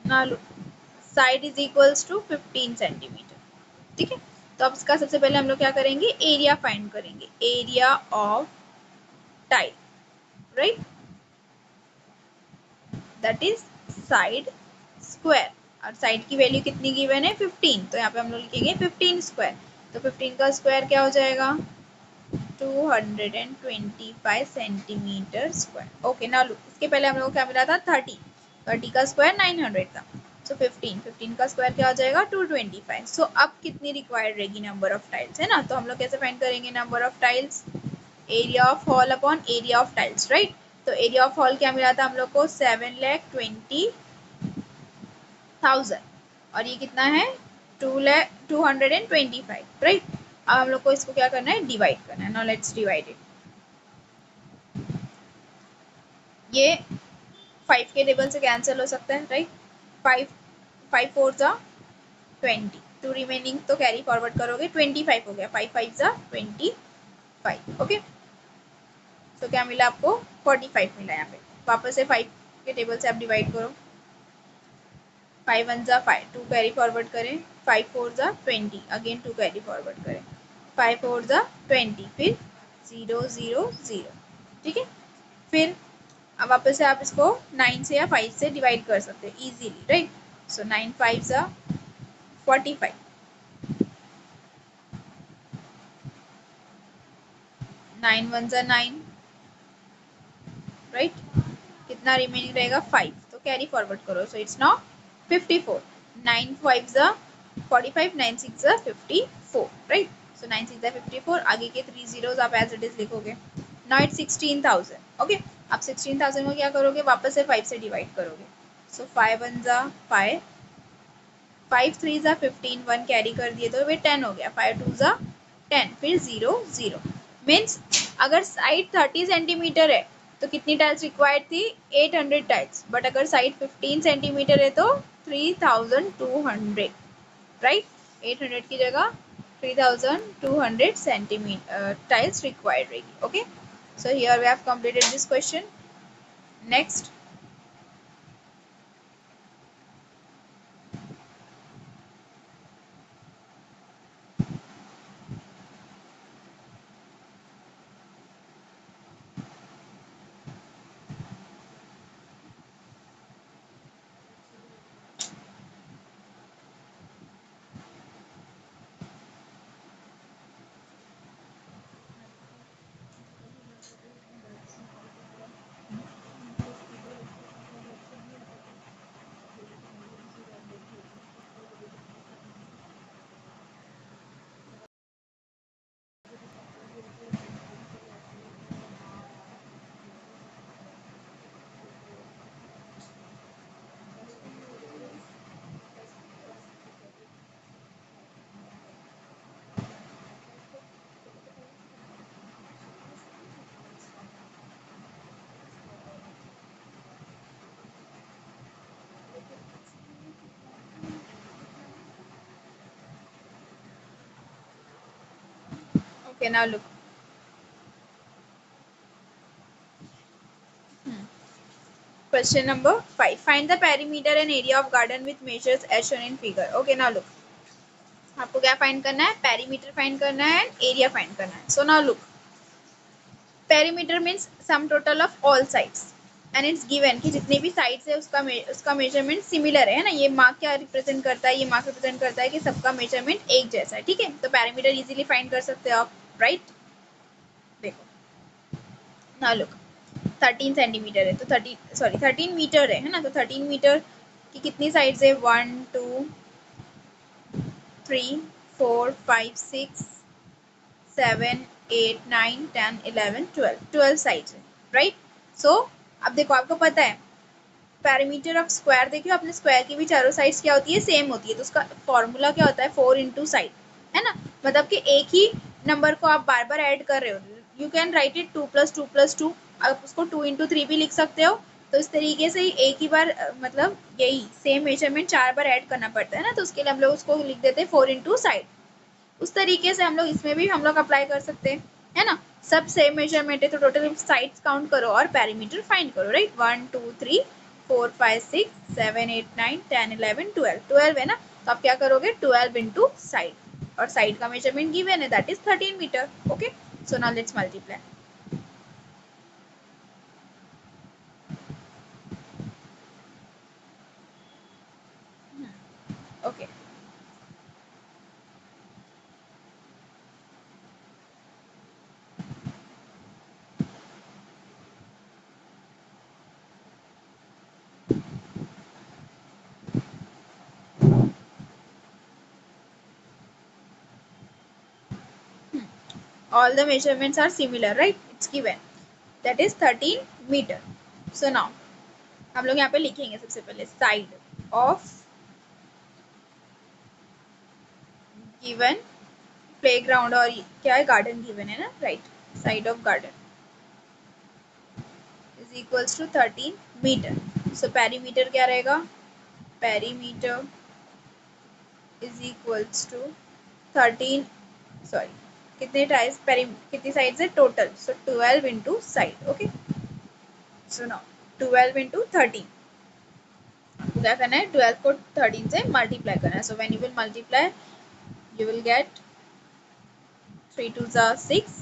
ना side is equals to 15 centimetre, ठीक है। तो अब इसका सबसे पहले हम लोग क्या करेंगे, एरिया फाइंड करेंगे, area of tile, right, that is side square. और साइड की वैल्यू कितनी गिवन है 15, तो यहाँ पे हम लोग लिखेंगे 15 स्क्वायर। तो 15 का स्क्वायर क्या हो जाएगा 225 सेंटीमीटर स्क्वायर। ओके ना लुक, इसके पहले हम लोग को क्या मिला था 30 का स्क्वायर 900 था। सो 15 का स्क्वायर क्या हो जाएगा 225। सो अब कितनी रिक्वायर्ड रहेगी नंबर ऑफ टाइल्स, है ना। तो हम लोग कैसे फाइंड करेंगे number of tiles, area of hall upon area of tiles, right. तो एरिया ऑफ हॉल क्या मिला था हम लोग को 7,20,000 और ये कितना है 225, राइट। अब हम लोग को इसको क्या करना है डिवाइड करना है। Now let's divide it. ये 5 के टेबल से कैंसिल हो सकता है, राइट। 5 4 20, 2 रिमेनिंग तो कैरी फॉरवर्ड करोगे 25 हो गया, 5 5 25, ओके। तो क्या मिला आपको 45 मिला यहाँ पे। वापस से 5 के टेबल से आप डिवाइड करो, 5 1 5, 2 कैरी फॉरवर्ड करें, 5 4 20, अगेन 2 कैरी फॉरवर्ड करें, 5 4 20, फिर 0 0 0, ठीक है। फिर अब वापस से आप इसको 9 से या 5 से डिवाइड कर सकते हो इजीली, राइट। सो 9 5 45, 9 1 9, राइट। कितना रिमेनिंग रहेगा 5, तो कैरी फॉरवर्ड करो, सो इट्स नाउ 54, 9 5 45, 9 6 54, राइट। सो 9 6 54, आगे के 3 zeros आप एज इट इज लिखोगे। Now it's 16,000, okay. आप 16,000 को क्या करोगे वापस से 5 से डिवाइड करोगे। सो 5 1 5, 5 3 15, 1 कैरी कर दिए तो वे 10 हो गया, 5 2 10, फिर 0 0। मीन्स अगर साइड 30 सेंटीमीटर है तो कितनी टाइल्स रिक्वायर्ड थी 800 टाइल्स, बट अगर साइड 15 सेंटीमीटर है तो 3200, राइट। 800 की जगह 3200 सेंटीमीटर टाइल्स रिक्वायर्ड रहेगी, okay. So here we have completed this question. Next, okay, now look. Question number 5. Find the perimeter and area of garden with measures as shown in figure. Okay, now look. आपको क्या find करना है, perimeter find करना है and area find करना है। So now look, perimeter means sum total of all sides and it's given कि जितने भी साइड्स है उसका मेजरमेंट सिमिलर है ना। ये मार्क क्या रिप्रेजेंट करता है, ये मार्क रिप्रेजेंट करता है कि सबका मेजरमेंट एक जैसा है, ठीक है। तो पेरीमीटर इजीली फाइंड कर सकते हो आप, राइट। देखो नाउ लुक, 13 सेंटीमीटर है तो 13 मीटर है ना। तो 13 मीटर की कितनी साइड्स है 1 2 3 4 5 6 7 8 9 10 11 12 साइड्स है, राइट। सो अब देखो आपको पता है पैरामीटर ऑफ स्क्वायर, देखिए अपने स्क्वायर की भी चारों साइड्स क्या होती है सेम होती है। तो उसका फॉर्मूला क्या होता है 4 इंटू साइड, है ना। मतलब कि एक ही नंबर को आप बार बार ऐड कर रहे हो, यू कैन राइट इट 2 + 2 आप उसको 2 इंटू 3 भी लिख सकते हो। तो इस तरीके से ही एक ही बार मतलब यही सेम मेजरमेंट 4 बार ऐड करना पड़ता है ना। तो उसके लिए हम लोग उसको लिख देते हैं 4 इंटू साइड। उस तरीके से हम लोग इसमें भी हम लोग अप्लाई कर सकते हैं, है ना। सब सेम मेजरमेंट है तो टोटल साइड्स काउंट करो और पेरीमीटर फाइंड करो, राइट। 1 2 3 4 5 6 7 8 9 10 11 12 12 है ना, तो आप क्या करोगे 12 इंटू साइड, और साइड का मेजरमेंट गिवन है that is 13 metre. Okay, so now let's multiply. Okay, all the measurements are similar, right? It's given that is 13 meter. So now हम लोग यहाँ पे लिखेंगे सबसे पहले साइड ऑफ गिवन प्लेग्राउंड, और क्या है गार्डन गिवन है ना, right. Side of garden is equals to 13 meter. So perimeter क्या रहेगा, perimeter is equals to 13, sorry कितने टाइम्स कितनी साइड है total, so 12 into side. Okay, so now 12 into 13, आपको क्या करना है 12 को 13 से मल्टीप्लाई करना है. So when you will multiply you will get 3 2s are 6,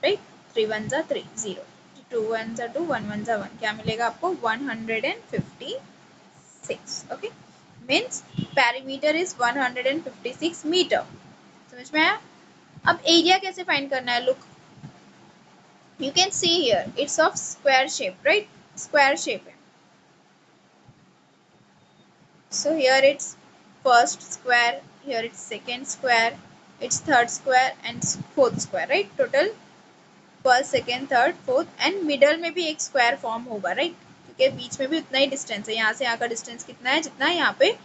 right, 3 1s are 3 0, 2 1s are 2, 1 1s are 1, क्या मिलेगा आपको 156. Okay, means perimeter is 156 meter. समझ में आया. अब एरिया कैसे फाइंड करना है, look you can see here it's of square shape, right, square shape है. So here it's first square, here it's second square, it's third square and fourth square, right? Total first second third fourth and middle में भी एक square form होगा, right, क्योंकि बीच में भी उतना ही distance है. यहाँ से यहाँ का डिस्टेंस कितना है, जितना यहाँ पे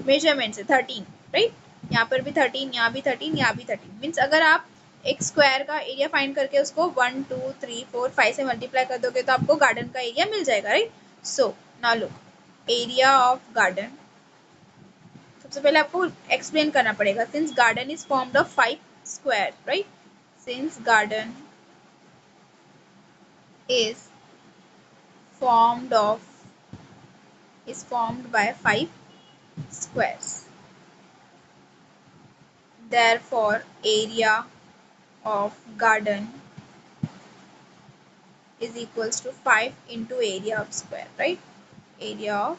मेजरमेंट है 13, राइट. यहाँ पर भी 13, यहाँ भी 13, यहाँ भी 13. मीन्स अगर आप एक स्क्वायर का एरिया फाइंड करके उसको 1 2 3 4 5 से मल्टीप्लाई कर दोगे तो आपको गार्डन का एरिया मिल जाएगा, right. So now look area of garden, सबसे पहले आपको एक्सप्लेन करना पड़ेगा. Since garden is formed of 5 square, right, since garden is formed by 5 squares, therefore area of garden is equals to 5 into area of square, right, area of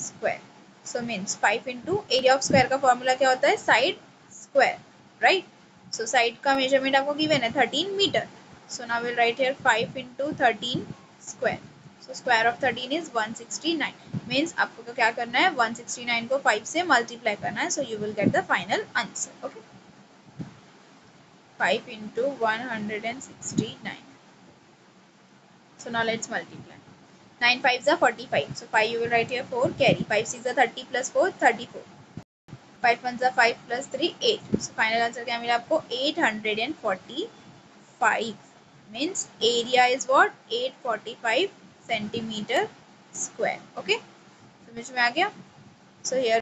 square. So means 5 into area of square का फॉर्मूला क्या होता है, side square, right. So side का measurement आपको given है 13 meter. So now will write here 5 into 13 square. So square of 13 is 169. Means आपको क्या करना है 169 को 5 से मल्टीप्लाई करना है. So you will get the final answer. Okay. 5 into 169. So now let's multiply. 9 5s are 45. So 5 you will write here 4 carry. 5 6 are 30 plus 4 34. 5 1s are 5 plus 3 8. So final answer क्या मिला आपको 845. Means area is what 845 centimeter square. Okay, समझ में आ गया. So here